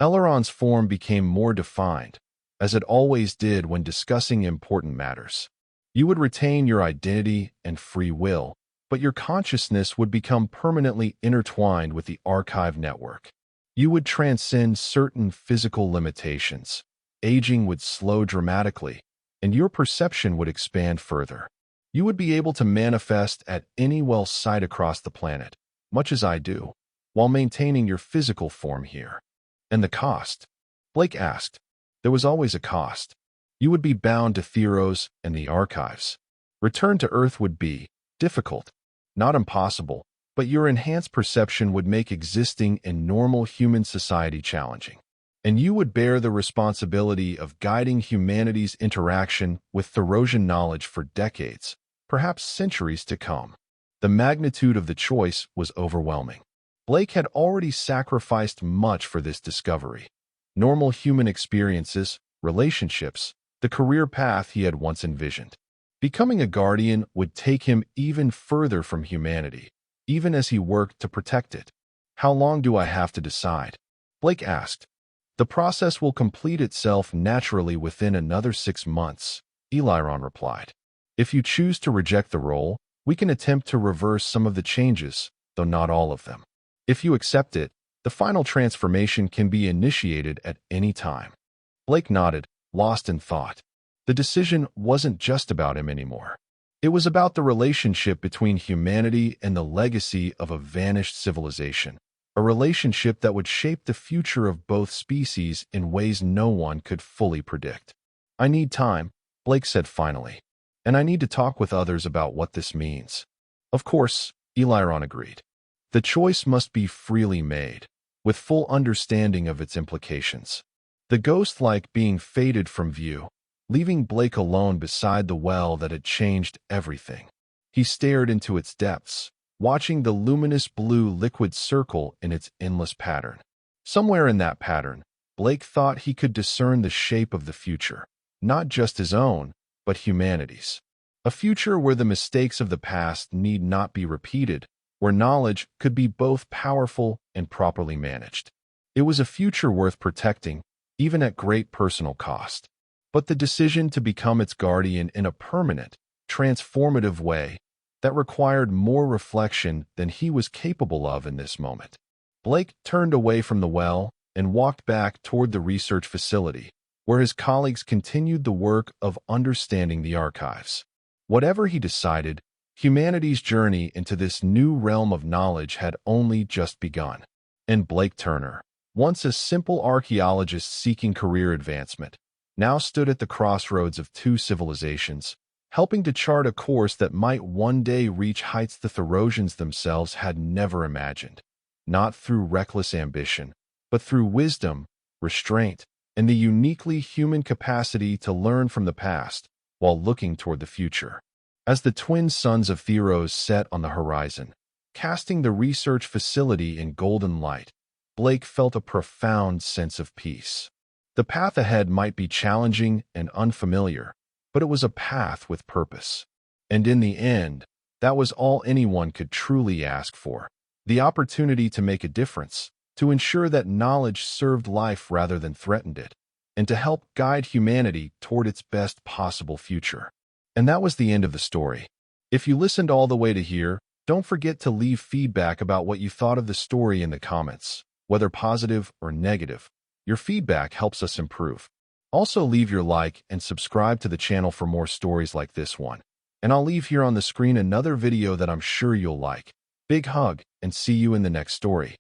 Eleron's form became more defined, as it always did when discussing important matters. You would retain your identity and free will, but your consciousness would become permanently intertwined with the archive network. You would transcend certain physical limitations. Aging would slow dramatically, and your perception would expand further. You would be able to manifest at any site across the planet, much as I do, while maintaining your physical form here. And the cost? Blake asked. There was always a cost. You would be bound to Theros and the archives. Return to Earth would be difficult, not impossible, but your enhanced perception would make existing in normal human society challenging. And you would bear the responsibility of guiding humanity's interaction with Therosian knowledge for decades, perhaps centuries to come. The magnitude of the choice was overwhelming. Blake had already sacrificed much for this discovery. Normal human experiences, relationships, the career path he had once envisioned. Becoming a guardian would take him even further from humanity, even as he worked to protect it. How long do I have to decide? Blake asked. The process will complete itself naturally within another 6 months, Eliron replied. If you choose to reject the role, we can attempt to reverse some of the changes, though not all of them. If you accept it, the final transformation can be initiated at any time. Blake nodded, lost in thought. The decision wasn't just about him anymore. It was about the relationship between humanity and the legacy of a vanished civilization, a relationship that would shape the future of both species in ways no one could fully predict. I need time, Blake said finally, and I need to talk with others about what this means. Of course, Eliron agreed. The choice must be freely made, with full understanding of its implications. The ghost-like being faded from view, leaving Blake alone beside the well that had changed everything. He stared into its depths, watching the luminous blue liquid circle in its endless pattern. Somewhere in that pattern, Blake thought he could discern the shape of the future, not just his own, but humanity's. A future where the mistakes of the past need not be repeated, where knowledge could be both powerful and properly managed. It was a future worth protecting, even at great personal cost. But the decision to become its guardian in a permanent, transformative way that required more reflection than he was capable of in this moment. Blake turned away from the well and walked back toward the research facility, where his colleagues continued the work of understanding the archives. Whatever he decided, humanity's journey into this new realm of knowledge had only just begun. And Blake Turner, once a simple archaeologist seeking career advancement, now stood at the crossroads of two civilizations, helping to chart a course that might one day reach heights the Therosians themselves had never imagined, not through reckless ambition, but through wisdom, restraint, and the uniquely human capacity to learn from the past while looking toward the future. As the twin suns of Theros set on the horizon, casting the research facility in golden light, Blake felt a profound sense of peace. The path ahead might be challenging and unfamiliar, but it was a path with purpose. And in the end, that was all anyone could truly ask for. The opportunity to make a difference, to ensure that knowledge served life rather than threatened it, and to help guide humanity toward its best possible future. And that was the end of the story. If you listened all the way to here, don't forget to leave feedback about what you thought of the story in the comments, whether positive or negative. Your feedback helps us improve. Also leave your like and subscribe to the channel for more stories like this one. And I'll leave here on the screen another video that I'm sure you'll like. Big hug, and see you in the next story.